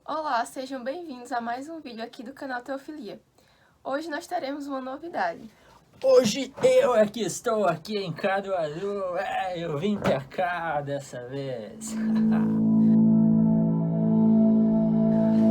Olá, sejam bem-vindos a mais um vídeo aqui do canal Teofilia. Hoje nós teremos uma novidade. Hoje eu aqui estou aqui em Caruaru, eu vim pra cá dessa vez.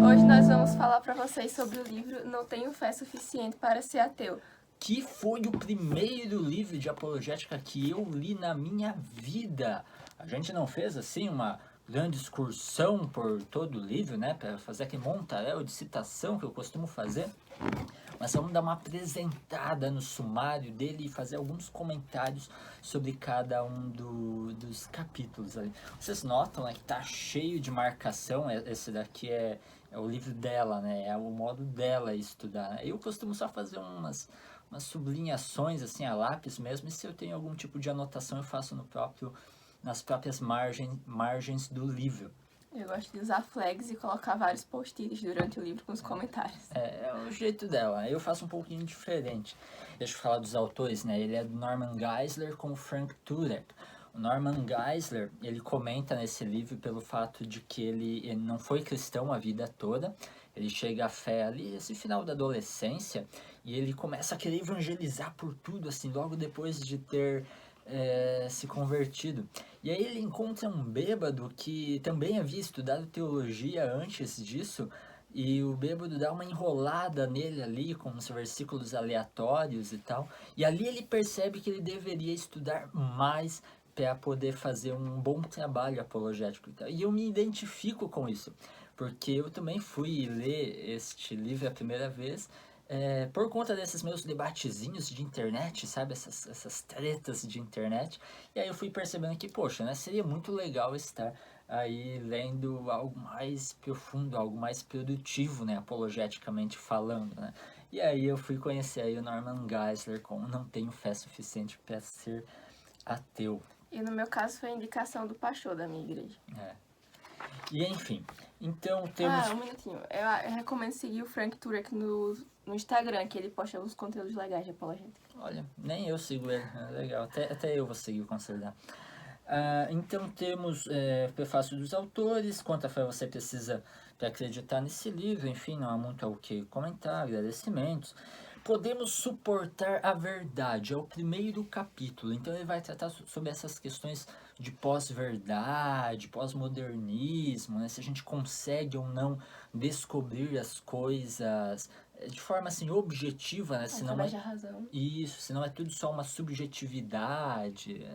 Hoje nós vamos falar para vocês sobre o livro Não Tenho Fé Suficiente para Ser Ateu. Que foi o primeiro livro de apologética que eu li na minha vida. A gente não fez assim uma grande excursão por todo o livro, né, para fazer aquele montaréu de citação que eu costumo fazer. Mas vamos dar uma apresentada no sumário dele e fazer alguns comentários sobre cada um dos capítulos ali. Vocês notam, né, que tá cheio de marcação. Esse daqui é o livro dela, né? É o modo dela estudar, né? Eu costumo só fazer umas sublinhações assim a lápis mesmo, e se eu tenho algum tipo de anotação eu faço nas próprias margens do livro. Eu gosto de usar flags e colocar vários post-its durante o livro com os comentários. É o jeito dela. Eu faço um pouquinho diferente. Deixa eu falar dos autores, né? Ele é do Norman Geisler com o Frank Turek. O Norman Geisler, ele comenta nesse livro pelo fato de que ele não foi cristão a vida toda. Ele chega à fé ali, esse final da adolescência, e ele começa a querer evangelizar por tudo, assim, logo depois de ter se convertido. E aí ele encontra um bêbado que também havia estudado teologia antes disso, e o bêbado dá uma enrolada nele ali com uns versículos aleatórios e tal. E ali ele percebe que ele deveria estudar mais para poder fazer um bom trabalho apologético e tal. E eu me identifico com isso, porque eu também fui ler este livro a primeira vez por conta desses meus debatezinhos de internet, sabe? Essas tretas de internet. E aí eu fui percebendo que, poxa, né? Seria muito legal estar aí lendo algo mais profundo, algo mais produtivo, né? Apologeticamente falando, né? E aí eu fui conhecer aí o Norman Geisler com Não Tenho Fé Suficiente para Ser Ateu. E no meu caso foi a indicação do pastor da minha igreja. E enfim, então temos... Um minutinho. Eu recomendo seguir o Frank Turek no Instagram, que ele posta uns conteúdos legais de apologética. Olha, nem eu sigo ele, legal, até eu vou seguir o conselho. Então temos prefácio dos autores, quanta fé você precisa para acreditar nesse livro, enfim, não há muito o que comentar, agradecimentos. Podemos suportar a verdade, é o primeiro capítulo, então ele vai tratar sobre essas questões de pós-verdade, pós-modernismo, né? Se a gente consegue ou não descobrir as coisas de forma assim objetiva, né? Senão Através da razão. isso, senão é tudo só uma subjetividade.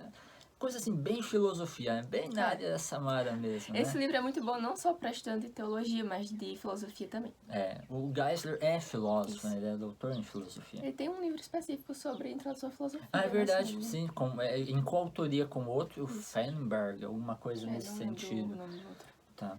Coisa assim, bem filosofia, né? Bem na área da Samara mesmo, né? Esse livro é muito bom não só para estudante de teologia, mas de filosofia também. O Geisler é filósofo, né? Ele é doutor em filosofia. Ele tem um livro específico sobre introdução à filosofia. É verdade, sim. Em coautoria com outro, o Feinberg, alguma coisa nesse sentido. Tá.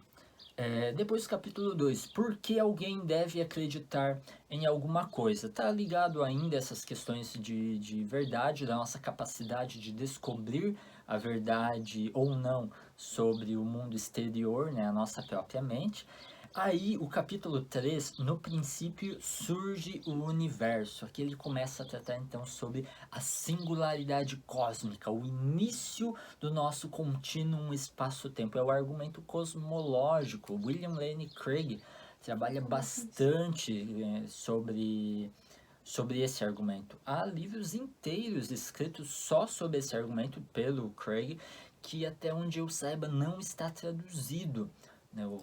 Depois do capítulo 2, por que alguém deve acreditar em alguma coisa? Tá ligado ainda a essas questões de verdade, da nossa capacidade de descobrir a verdade ou não sobre o mundo exterior, né, a nossa própria mente. Aí, o capítulo 3, no princípio surge o universo. Aqui ele começa a tratar então sobre a singularidade cósmica, o início do nosso contínuo espaço-tempo. É o argumento cosmológico. William Lane Craig trabalha bastante sobre esse argumento. Há livros inteiros escritos só sobre esse argumento pelo Craig, que até onde eu saiba não está traduzido.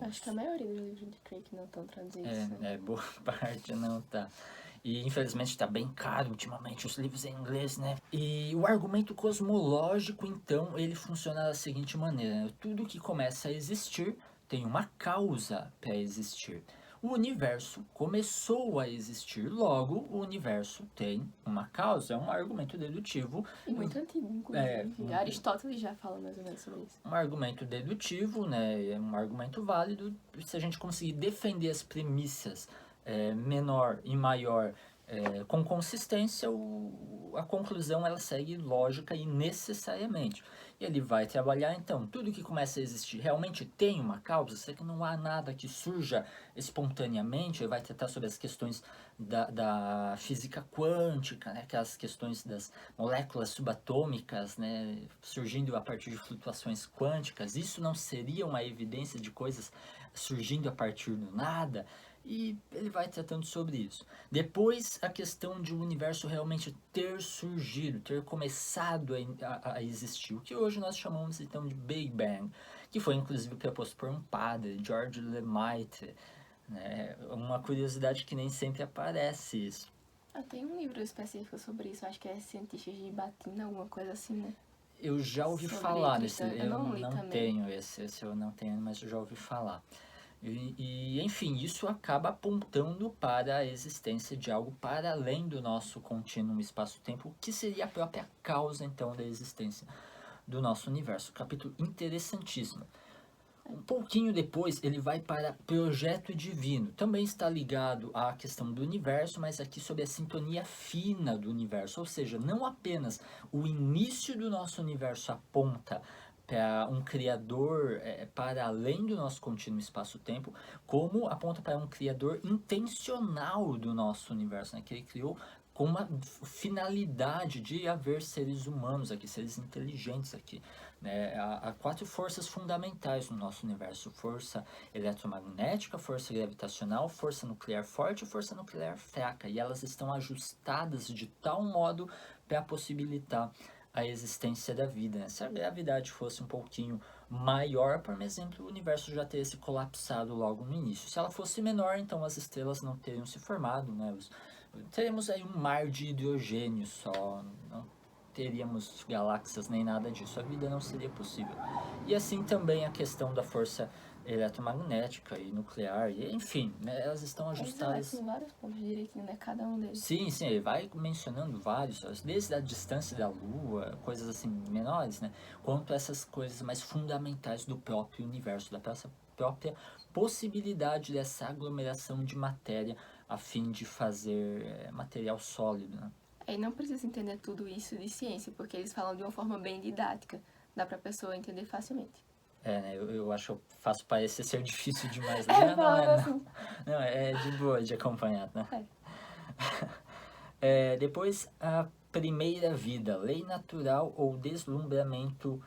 Acho que a maioria dos livros de Craig não estão traduzidos. Boa parte não tá. E infelizmente está bem caro ultimamente os livros em inglês, né? E o argumento cosmológico, então, ele funciona da seguinte maneira, né? Tudo que começa a existir tem uma causa para existir. O universo começou a existir, logo o universo tem uma causa. É um argumento dedutivo. E muito antigo, inclusive. Aristóteles já fala mais ou menos sobre isso. Um argumento dedutivo, né? É um argumento válido se a gente conseguir defender as premissas menor e maior Com consistência, a conclusão ela segue lógica e necessariamente. E ele vai trabalhar, então, tudo que começa a existir realmente tem uma causa, será que não há nada que surja espontaneamente? Ele vai tratar sobre as questões da física quântica, né? Aquelas questões das moléculas subatômicas, né? Surgindo a partir de flutuações quânticas. Isso não seria uma evidência de coisas surgindo a partir do nada? E ele vai tratando sobre isso. Depois, a questão de o universo realmente ter surgido, ter começado a existir, o que hoje nós chamamos então de Big Bang, que foi inclusive proposto por um padre, George Lemaitre, né? Uma curiosidade que nem sempre aparece isso. Tem um livro específico sobre isso, acho que é Cientistas de Batina, alguma coisa assim, né? Eu já ouvi Sobre falar desse, cristã, eu não li não também. tenho esse eu não tenho, mas eu já ouvi falar. Enfim, isso acaba apontando para a existência de algo para além do nosso contínuo espaço-tempo, que seria a própria causa, então, da existência do nosso universo. Capítulo interessantíssimo. Um pouquinho depois, ele vai para projeto divino. Também está ligado à questão do universo, mas aqui sobre a sintonia fina do universo. Ou seja, não apenas o início do nosso universo aponta para um criador para além do nosso contínuo espaço-tempo, como aponta para um criador intencional do nosso universo, né? Que ele criou com uma finalidade de haver seres humanos aqui, seres inteligentes aqui. Né? Há quatro forças fundamentais no nosso universo: força eletromagnética, força gravitacional, força nuclear forte e força nuclear fraca. E elas estão ajustadas de tal modo para possibilitar a existência da vida. Né? Se a gravidade fosse um pouquinho maior, por exemplo, o universo já teria se colapsado logo no início. Se ela fosse menor, então as estrelas não teriam se formado, né? Teríamos aí um mar de hidrogênio só, não teríamos galáxias nem nada disso, a vida não seria possível. E assim também a questão da força eletromagnética e nuclear, e, enfim, né, elas estão ajustadas. Tem vários pontos direitinho, né? Cada um deles. Sim, ele vai mencionando vários, desde a distância da Lua, coisas assim menores, né, quanto essas coisas mais fundamentais do próprio universo, da própria possibilidade dessa aglomeração de matéria a fim de fazer material sólido, né. E não precisa entender tudo isso de ciência, porque eles falam de uma forma bem didática. Dá pra pessoa entender facilmente. Né, eu acho que eu faço parecer ser difícil demais, né? Não. Não, é de boa de acompanhar, né? Depois, a primeira vida, lei natural ou deslumbramento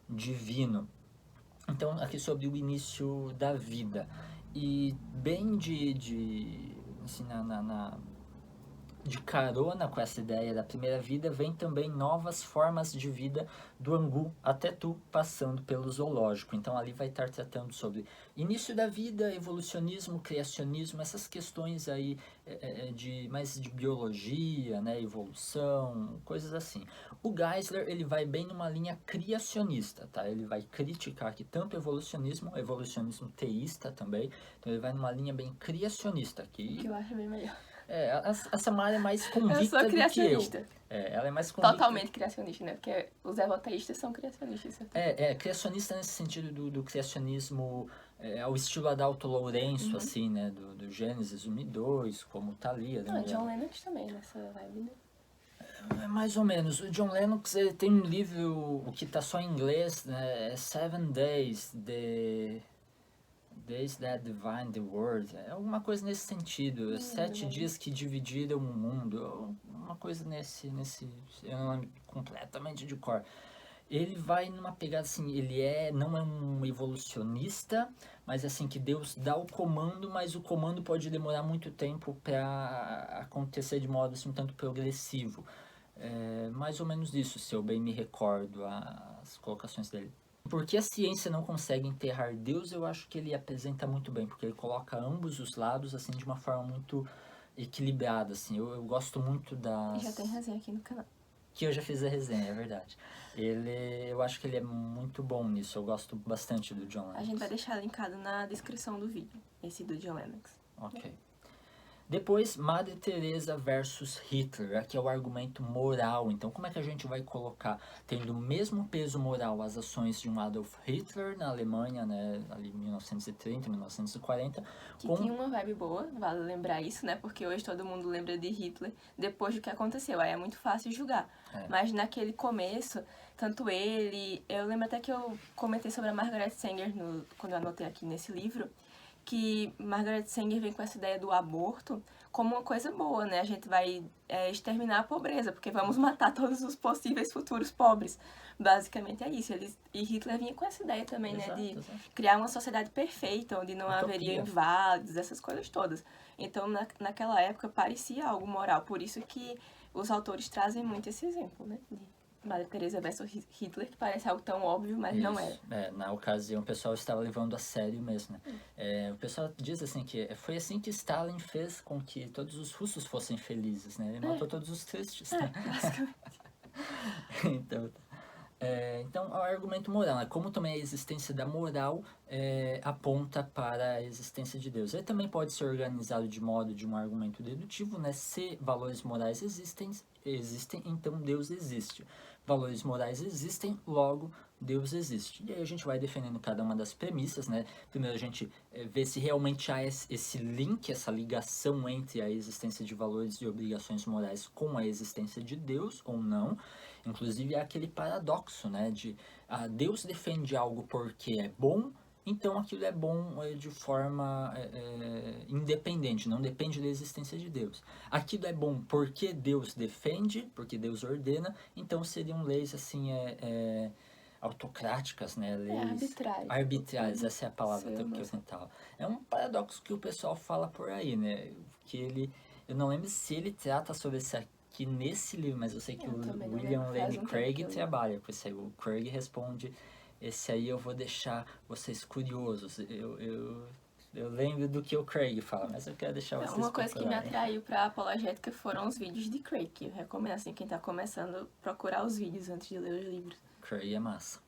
divino. Então, aqui sobre o início da vida. E bem assim, de carona com essa ideia da primeira vida, vem também novas formas de vida do angu até tu, passando pelo zoológico. Então ali vai estar tratando sobre início da vida, evolucionismo, criacionismo, essas questões aí mais de biologia, né, evolução, coisas assim. O Geisler, ele vai bem numa linha criacionista, tá? Ele vai criticar aqui tanto evolucionismo teísta também, então ele vai numa linha bem criacionista aqui. Que eu acho bem melhor. A Samara é mais convicta eu sou criacionista. do que eu. Ela é mais convicta. Totalmente criacionista, né? Porque os evoteístas são criacionistas. Criacionista nesse sentido do criacionismo ao estilo Adalto Lourenço, assim, né? Do Gênesis 1 e 2, como Thalia. Não, John Lennox também, nessa vibe, né? Mais ou menos. O John Lennox tem um livro que tá só em inglês, né? 7 Days, Days That Divine the World, é alguma coisa nesse sentido, 7 dias que dividiram o mundo, uma coisa nesse, eu não lembro completamente de cor. Ele vai numa pegada assim, não é um evolucionista, mas assim, que Deus dá o comando, mas o comando pode demorar muito tempo para acontecer de modo assim, um tanto progressivo. Mais ou menos isso, se eu bem me recordo, as colocações dele. Porque a ciência não consegue enterrar Deus, eu acho que ele apresenta muito bem, porque ele coloca ambos os lados assim de uma forma muito equilibrada, assim. Eu gosto muito das... Já tem resenha aqui no canal. Que eu já fiz a resenha, é verdade. Eu acho que ele é muito bom nisso, eu gosto bastante do John Lennox. A gente vai deixar linkado na descrição do vídeo, esse do John Lennox. Ok. Depois, Madre Teresa versus Hitler. Aqui é o argumento moral. Então, como é que a gente vai colocar, tendo o mesmo peso moral, as ações de um Adolf Hitler na Alemanha, né, ali em 1930, 1940, Que com... tinha uma vibe boa, vale lembrar isso, né? Porque hoje todo mundo lembra de Hitler depois do que aconteceu. Aí é muito fácil julgar. Mas naquele começo, tanto ele... Eu lembro até que eu comentei sobre a Margaret Sanger quando eu anotei aqui nesse livro, que Margaret Sanger vem com essa ideia do aborto como uma coisa boa, né? A gente vai exterminar a pobreza, porque vamos matar todos os possíveis futuros pobres. Basicamente é isso. E Hitler vinha com essa ideia também, Exato, né? De exato. criar uma sociedade perfeita, onde não Utopia. haveria inválidos, essas coisas todas. Então, naquela época, parecia algo moral. Por isso que os autores trazem muito esse exemplo, né? De Madre Teresa versus Hitler, que parece algo tão óbvio, mas não era. Na ocasião o pessoal estava levando a sério mesmo, né? O pessoal diz assim que foi assim que Stalin fez com que todos os russos fossem felizes, né? Ele matou todos os tristes, né? Basicamente. Então, o argumento moral, né? Como também a existência da moral aponta para a existência de Deus. Ele também pode ser organizado de modo de um argumento dedutivo, né? Se valores morais existem, então Deus existe. Valores morais existem, logo Deus existe. E aí a gente vai defendendo cada uma das premissas, né? Primeiro a gente vê se realmente há esse link, essa ligação entre a existência de valores e obrigações morais com a existência de Deus ou não. Inclusive, há aquele paradoxo, né, de Deus defende algo porque é bom, então aquilo é bom de forma independente, não depende da existência de Deus. Aquilo é bom porque Deus defende, porque Deus ordena, então seriam leis assim autocráticas, né, leis arbitrárias, essa é a palavra que eu tentava. É um paradoxo que o pessoal fala por aí, né, eu não lembro se ele trata sobre esse que nesse livro, mas eu sei que o William Lane Craig trabalha com esse aí. O Craig responde, esse aí eu vou deixar vocês curiosos. Eu lembro do que o Craig fala, mas eu quero deixar vocês Uma coisa que me atraiu pra apologética foram os vídeos de Craig, que eu recomendo, assim, quem tá começando, procurar os vídeos antes de ler os livros. Craig é massa.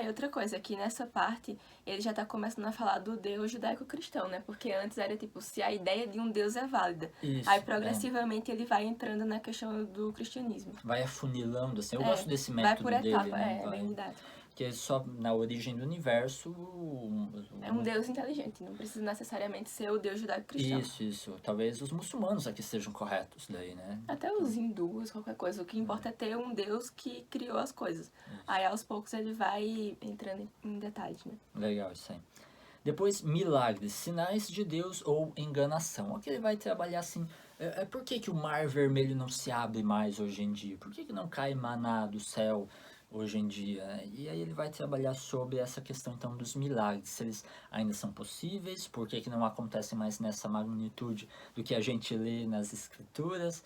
E outra coisa, que nessa parte ele já tá começando a falar do Deus judaico-cristão, né? Porque antes era tipo, se a ideia de um Deus é válida. Isso, aí progressivamente ele vai entrando na questão do cristianismo. Vai afunilando, assim. Eu gosto desse método dele. Vai por etapa, né? bem didático. Que é só na origem do universo. É um Deus inteligente, não precisa necessariamente ser o Deus judaico-cristão. Isso. Talvez os muçulmanos aqui sejam corretos daí, né? Até os hindus, qualquer coisa. O que importa é ter um Deus que criou as coisas. Aí aos poucos ele vai entrando em detalhes, né? Legal, isso aí. Depois, milagres, sinais de Deus ou enganação. Aqui ele vai trabalhar assim, por que o mar vermelho não se abre mais hoje em dia? Por que não cai maná do céu hoje em dia? E aí ele vai trabalhar sobre essa questão então dos milagres, se eles ainda são possíveis, por que não acontecem mais nessa magnitude do que a gente lê nas escrituras,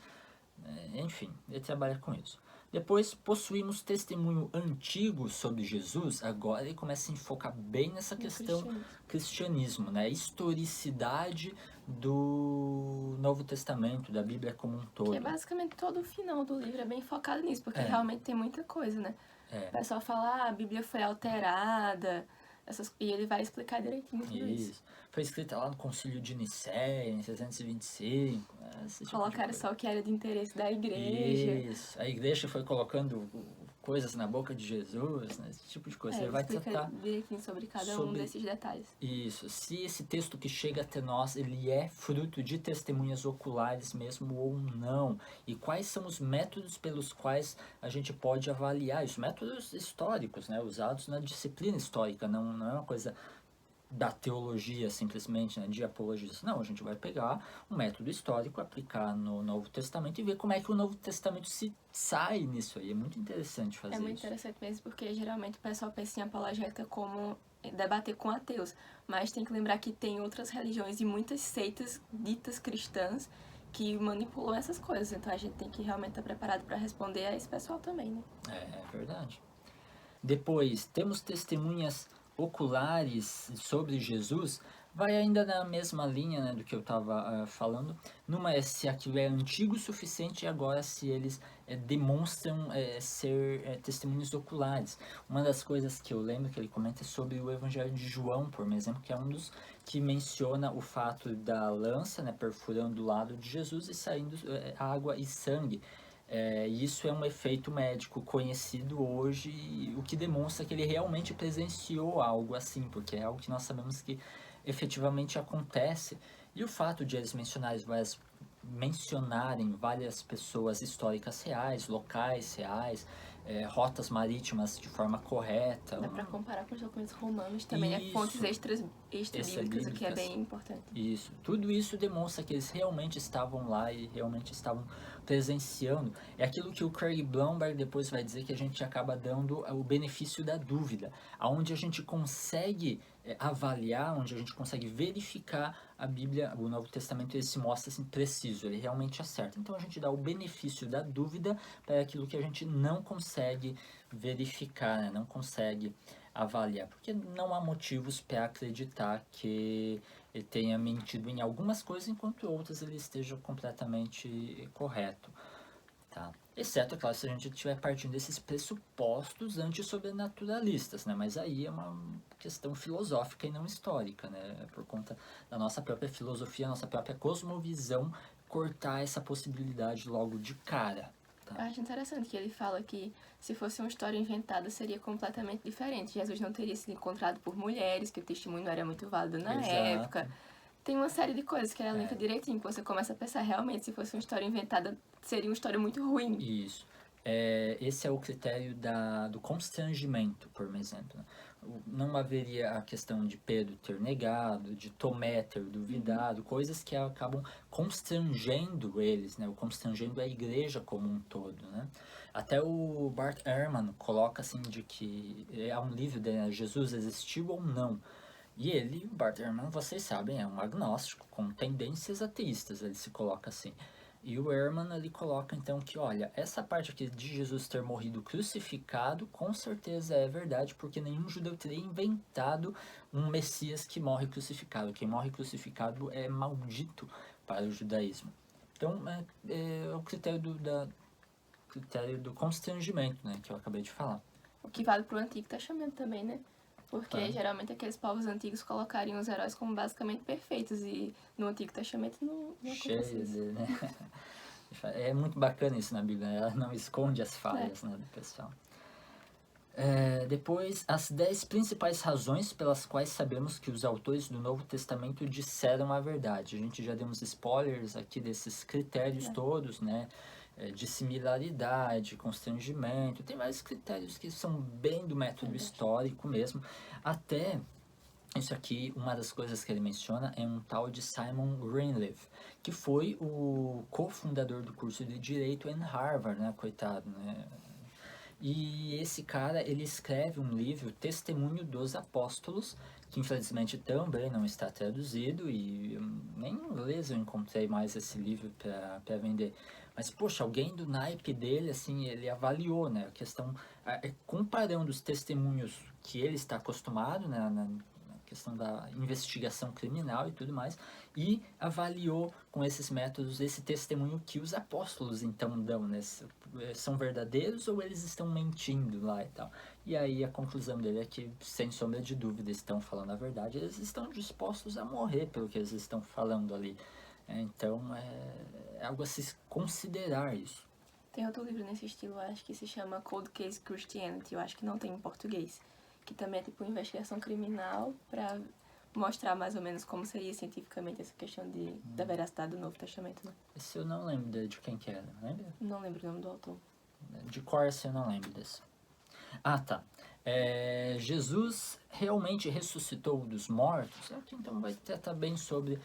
enfim, ele trabalha com isso. Depois, possuímos testemunho antigo sobre Jesus. Agora ele começa a enfocar bem nessa questão cristianismo, né? Historicidade do Novo Testamento, da Bíblia como um todo. Que é basicamente todo o final do livro é bem focado nisso, porque realmente tem muita coisa, né? O pessoal fala, a Bíblia foi alterada, e ele vai explicar direitinho tudo isso. Foi escrita lá no Concílio de Nicéia, em 625. Colocaram só o que era de interesse da igreja. Isso, a igreja foi colocando coisas na boca de Jesus, né? Esse tipo de coisa. Ele vai tratar direitinho sobre cada um desses detalhes. Isso, se esse texto que chega até nós, ele é fruto de testemunhas oculares mesmo ou não. E quais são os métodos pelos quais a gente pode avaliar isso. Métodos históricos, né? Usados na disciplina histórica, não é uma coisa da teologia simplesmente, né, de apologistas. Não, a gente vai pegar um método histórico, aplicar no Novo Testamento e ver como é que o Novo Testamento se sai nisso aí. É muito interessante fazer isso. É muito interessante mesmo, porque geralmente o pessoal pensa em apologética como debater com ateus, mas tem que lembrar que tem outras religiões e muitas seitas ditas cristãs que manipulam essas coisas, então a gente tem que realmente estar preparado para responder a esse pessoal também, né? É verdade. Depois, temos testemunhas oculares sobre Jesus. Vai ainda na mesma linha, né, do que eu estava falando. Numa é se aquilo é antigo o suficiente e agora se eles demonstram ser testemunhos oculares. Uma das coisas que eu lembro que ele comenta é sobre o Evangelho de João, por exemplo, que é um dos que menciona o fato da lança, né, perfurando o lado de Jesus e saindo água e sangue. Isso é um efeito médico conhecido hoje, o que demonstra que ele realmente presenciou algo assim, porque é algo que nós sabemos que efetivamente acontece. E o fato de eles mencionarem várias pessoas históricas reais, locais reais, rotas marítimas de forma correta. Dá para comparar com os documentos romanos também, né? Fontes extra-bíblicas, o que é bem importante. Isso. Tudo isso demonstra que eles realmente estavam lá e realmente estavam presenciando. É aquilo que o Craig Blomberg depois vai dizer, que a gente acaba dando o benefício da dúvida, aonde a gente consegue avaliar, onde a gente consegue verificar a Bíblia, o Novo Testamento, ele se mostra assim preciso, ele realmente acerta. Então a gente dá o benefício da dúvida para aquilo que a gente não consegue verificar, né? Não consegue avaliar, porque não há motivos para acreditar que ele tenha mentido em algumas coisas, enquanto outras ele esteja completamente correto. Tá? Exceto, é claro, se a gente estiver partindo desses pressupostos antissobrenaturalistas, né? Mas aí é uma questão filosófica e não histórica, né? Por conta da nossa própria filosofia, nossa própria cosmovisão, cortar essa possibilidade logo de cara. Tá? Eu acho interessante que ele fala que se fosse uma história inventada seria completamente diferente. Jesus não teria sido encontrado por mulheres, que o testemunho não era muito válido na época. Tem uma série de coisas que ela linka direitinho, que você começa a pensar, realmente, se fosse uma história inventada, seria uma história muito ruim. Isso. Esse é o critério do constrangimento, por exemplo. Não haveria a questão de Pedro ter negado, de Tomé ter duvidado, coisas que acabam constrangendo eles, né? Constrangendo a igreja como um todo, né? Até o Bart Ehrman coloca assim de que é um livro de Jesus existiu ou não. E ele, Bart Ehrman, vocês sabem, é um agnóstico com tendências ateístas, ele se coloca assim. E o Ehrman ele coloca então que, olha, essa parte aqui de Jesus ter morrido crucificado, com certeza é verdade, porque nenhum judeu teria inventado um Messias que morre crucificado. Quem morre crucificado é maldito para o judaísmo. Então, é o critério do constrangimento, né, que eu acabei de falar. O que vale para o Antigo Testamento também, né? Porque geralmente aqueles povos antigos colocariam os heróis como basicamente perfeitos e no Antigo Testamento não acontece isso. Né? É muito bacana isso na Bíblia, ela não esconde as falhas né, do pessoal. Depois, as 10 principais razões pelas quais sabemos que os autores do Novo Testamento disseram a verdade. A gente já deu uns spoilers aqui desses critérios todos, né? De similaridade, constrangimento, tem vários critérios que são bem do método histórico mesmo. Até, isso aqui, uma das coisas que ele menciona é um tal de Simon Greenleaf, que foi o cofundador do curso de Direito em Harvard, né, coitado, né? E esse cara, ele escreve um livro, Testemunho dos Apóstolos, que infelizmente também não está traduzido e nem em inglês eu encontrei mais esse livro para vender. Mas, poxa, alguém do naipe dele, assim, ele avaliou, né, a questão, comparando os testemunhos que ele está acostumado, né, na questão da investigação criminal e tudo mais, e avaliou com esses métodos esse testemunho que os apóstolos então dão, né? São verdadeiros ou eles estão mentindo lá e tal. E aí a conclusão dele é que, sem sombra de dúvida, estão falando a verdade, eles estão dispostos a morrer pelo que eles estão falando ali. Então é algo a se considerar isso. Tem outro livro nesse estilo, acho que se chama Cold Case Christianity, eu acho que não tem em português, que também é tipo investigação criminal para mostrar mais ou menos como seria cientificamente essa questão da veracidade do Novo Testamento, né? Esse eu não lembro de quem que era, lembra? Não lembro o nome do autor. De cor, eu não lembro desse. Ah, tá. Jesus realmente ressuscitou dos mortos? Aqui então vai tratar bem sobre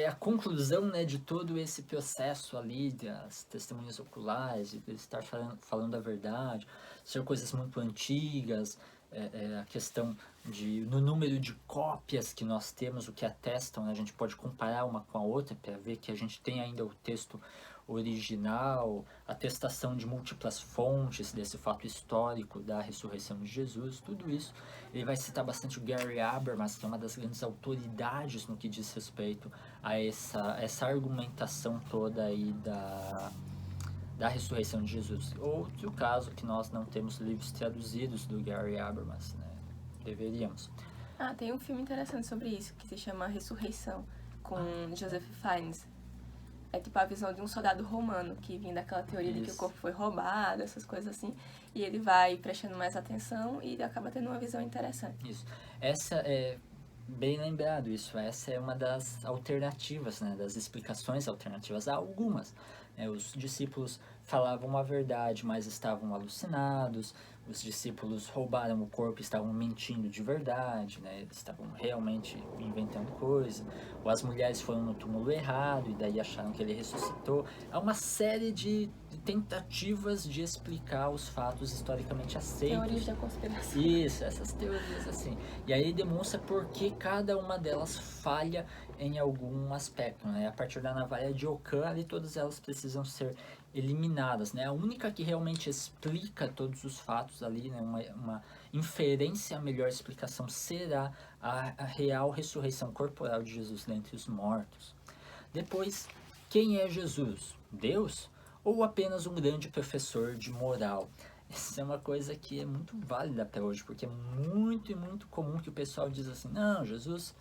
a conclusão, né, de todo esse processo ali, das testemunhas oculares, de estar falando a verdade, ser coisas muito antigas, a questão no número de cópias que nós temos, o que atestam, né, a gente pode comparar uma com a outra para ver que a gente tem ainda o texto original, atestação de múltiplas fontes desse fato histórico da ressurreição de Jesus, tudo isso. Ele vai citar bastante o Gary Habermas, que é uma das grandes autoridades no que diz respeito a essa argumentação toda aí da ressurreição de Jesus. Outro caso que nós não temos livros traduzidos do Gary Habermas, né? Deveríamos. Tem um filme interessante sobre isso, que se chama Ressurreição, com Joseph Fiennes. É tipo a visão de um soldado romano, que vinha daquela teoria de que o corpo foi roubado, essas coisas assim. E ele vai prestando mais atenção e ele acaba tendo uma visão interessante. Isso. Essa é... Bem lembrado isso, essa é uma das alternativas, né, das explicações alternativas. Há algumas, né, os discípulos falavam a verdade, mas estavam alucinados, os discípulos roubaram o corpo e estavam mentindo de verdade, né, eles estavam realmente inventando coisa, ou as mulheres foram no túmulo errado e daí acharam que ele ressuscitou. Há uma série de tentativas de explicar os fatos historicamente aceitos. Teorias da conspiração. Isso, essas teorias assim. E aí demonstra por que cada uma delas falha em algum aspecto, né? A partir da navalha de Ockham, ali todas elas precisam ser eliminadas, né? A única que realmente explica todos os fatos ali, né? Uma inferência, a melhor explicação será a real ressurreição corporal de Jesus dentre os mortos. Depois, quem é Jesus? Deus? Ou apenas um grande professor de moral? Isso é uma coisa que é muito válida até hoje, porque é muito e muito comum que o pessoal diz assim, não, Jesus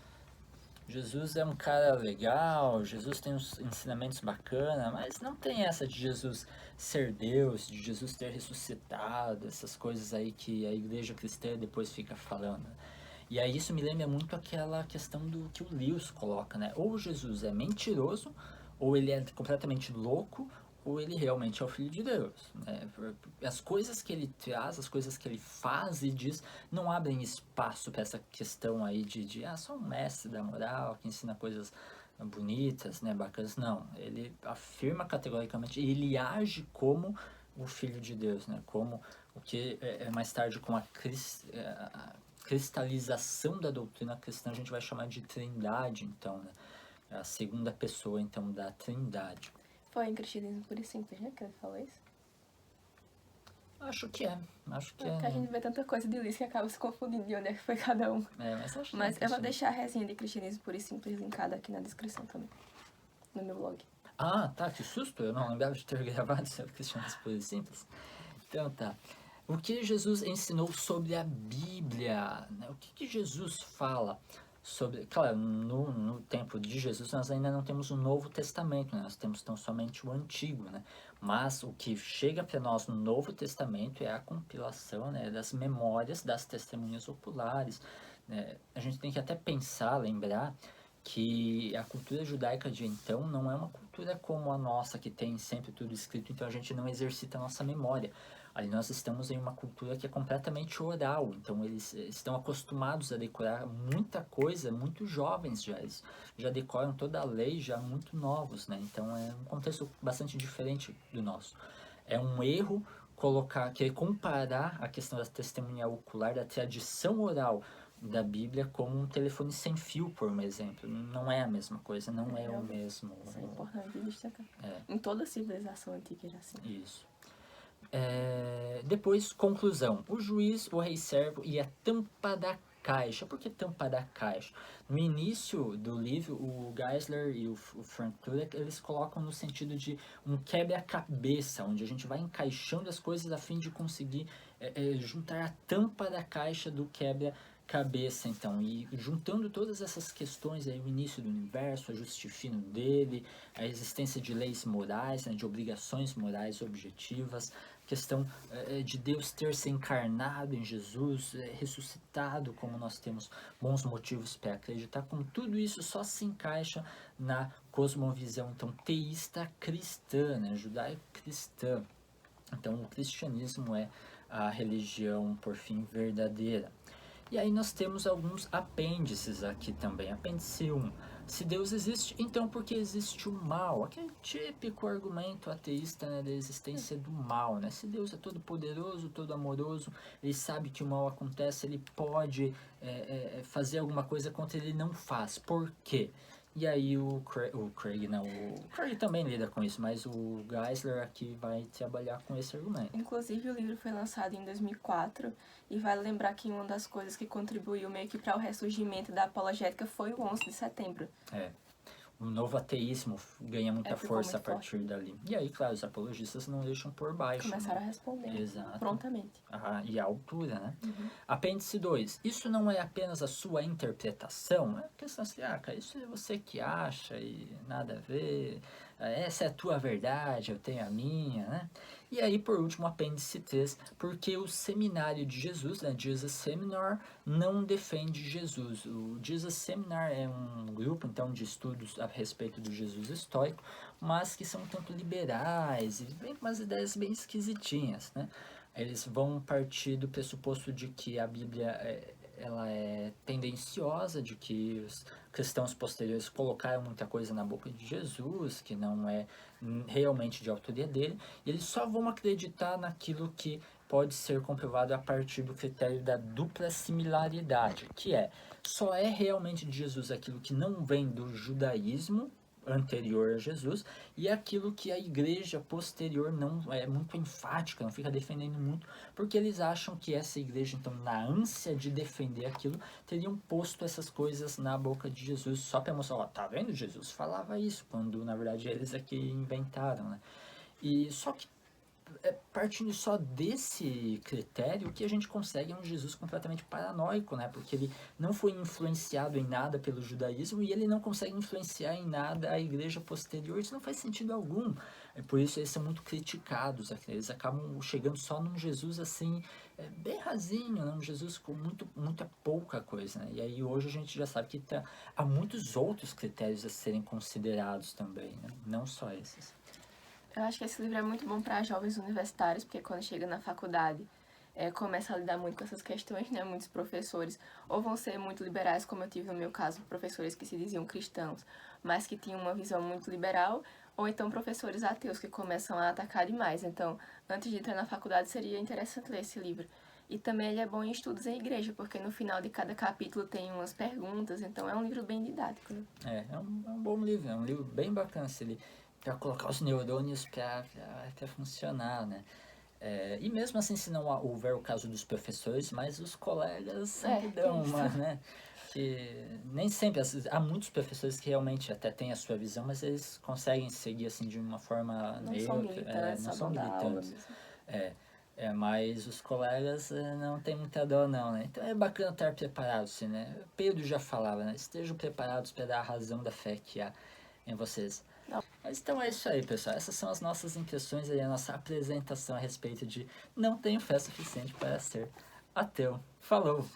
é um cara legal, Jesus tem uns ensinamentos bacanas, mas não tem essa de Jesus ser Deus, de Jesus ter ressuscitado, essas coisas aí que a igreja cristã depois fica falando. E aí isso me lembra muito aquela questão do que o Lewis coloca, né? Ou Jesus é mentiroso, ou ele é completamente louco, ou ele realmente é o Filho de Deus, né? As coisas que ele traz, as coisas que ele faz e diz, não abrem espaço para essa questão aí de só um mestre da moral que ensina coisas bonitas, né, bacanas. Não, ele afirma categoricamente, ele age como o Filho de Deus, né? Como o que mais tarde com a cristalização da doutrina cristã a gente vai chamar de trindade, então, né? A segunda pessoa, então, da trindade. Foi em Cristianismo Puro e Simples, né, que ele falou isso? Acho que é. Porque a gente vê tanta coisa de Liz que acaba se confundindo de onde é que foi cada um. Mas eu vou deixar a resenha de Cristianismo Puro e Simples linkada aqui na descrição também, no meu blog. Tá, que susto, eu não lembrava de ter gravado sobre Cristianismo Puro e Simples. Então tá. O que Jesus ensinou sobre a Bíblia? O que Jesus fala sobre... Claro, no tempo de Jesus nós ainda não temos o Novo Testamento, né? Nós temos tão somente o Antigo, né? Mas o que chega para nós no Novo Testamento é a compilação, né, das memórias das testemunhas oculares, né? A gente tem que até pensar, lembrar que a cultura judaica de então não é uma cultura como a nossa, que tem sempre tudo escrito, então a gente não exercita a nossa memória. Ali nós estamos em uma cultura que é completamente oral, então eles estão acostumados a decorar muita coisa, muito jovens já, eles já decoram toda a lei já muito novos, né? Então é um contexto bastante diferente do nosso. É um erro comparar a questão da testemunha ocular, da tradição oral da Bíblia como um telefone sem fio, por um exemplo. Não é a mesma coisa, não é o mesmo. Isso é importante destacar. Em toda a civilização antiga já assim. Isso. Depois, conclusão. O juiz, o rei servo e a tampa da caixa. Por que tampa da caixa? No início do livro, o Geisler e o Frank Turek, eles colocam no sentido de um quebra-cabeça, onde a gente vai encaixando as coisas a fim de conseguir juntar a tampa da caixa do quebra-cabeça, então, e juntando todas essas questões aí, o início do universo, a justifino dele, a existência de leis morais, né, de obrigações morais objetivas, questão de Deus ter se encarnado em Jesus, ressuscitado, como nós temos bons motivos para acreditar, como tudo isso só se encaixa na cosmovisão, então, teísta cristã, né, judaico-cristã. Então, o cristianismo é a religião, por fim, verdadeira. E aí nós temos alguns apêndices aqui também. Apêndice 1. Se Deus existe, então por que existe o mal? Aquele típico argumento ateísta, né, da existência do mal, né? Se Deus é todo poderoso, todo amoroso, ele sabe que o mal acontece, ele pode fazer alguma coisa contra ele não faz. Por quê? E aí o Craig também lida com isso, mas o Geisler aqui vai trabalhar com esse argumento. Inclusive, o livro foi lançado em 2004 e vale lembrar que uma das coisas que contribuiu meio que para o ressurgimento da apologética foi o 11 de setembro. O novo ateísmo ganha muita força a partir forte. dali. E aí, claro, os apologistas não deixam por baixo. Começaram a responder. Exato. Prontamente. E a altura, né? Apêndice 2. Isso não é apenas a sua interpretação? É questão assim, cara, isso é você que acha e nada a ver. Essa é a tua verdade, eu tenho a minha, né? E aí, por último, apêndice 3, porque o Seminário de Jesus, né, Jesus Seminar, não defende Jesus. O Jesus Seminar é um grupo, então, de estudos a respeito do Jesus estoico, mas que são um tanto liberais e vem com umas ideias bem esquisitinhas, né? Eles vão partir do pressuposto de que a Bíblia ela é tendenciosa, de que os cristãos posteriores colocaram muita coisa na boca de Jesus, que não é realmente de autoria dele, e eles só vão acreditar naquilo que pode ser comprovado a partir do critério da dupla similaridade, que só é realmente de Jesus aquilo que não vem do judaísmo anterior a Jesus e aquilo que a igreja posterior não é muito enfática, não fica defendendo muito, porque eles acham que essa igreja, então, na ânsia de defender aquilo, teriam posto essas coisas na boca de Jesus só para mostrar, ó, tá vendo? Jesus falava isso, quando na verdade eles aqui inventaram, né? E só que partindo só desse critério, o que a gente consegue é um Jesus completamente paranoico, né? Porque ele não foi influenciado em nada pelo judaísmo e ele não consegue influenciar em nada a igreja posterior. Isso não faz sentido algum. Por isso eles são muito criticados. Eles acabam chegando só num Jesus assim, bem rasinho, né? Um Jesus com muita pouca coisa, né? E aí hoje a gente já sabe que há muitos outros critérios a serem considerados também, né? Não só esses. Eu acho que esse livro é muito bom para jovens universitários, porque quando chega na faculdade, começa a lidar muito com essas questões, né? Muitos professores ou vão ser muito liberais, como eu tive no meu caso, professores que se diziam cristãos, mas que tinham uma visão muito liberal, ou então professores ateus que começam a atacar demais. Então, antes de entrar na faculdade, seria interessante ler esse livro. E também ele é bom em estudos em igreja, porque no final de cada capítulo tem umas perguntas, então é um livro bem didático, né? É um bom livro, é um livro bem bacana, para colocar os neurônios para funcionar, né? E mesmo assim, se não houver o caso dos professores, mas os colegas sempre dão uma, né? Que nem sempre, há muitos professores que realmente até têm a sua visão, mas eles conseguem seguir assim de uma forma neutra, não são militantes. Mas os colegas não tem muita dó não, né? Então é bacana estar preparado, assim, né? Pedro já falava, né? Estejam preparados para dar a razão da fé que há em vocês. Mas então é isso aí, pessoal. Essas são as nossas impressões e a nossa apresentação a respeito de não tenho fé suficiente para ser ateu. Falou!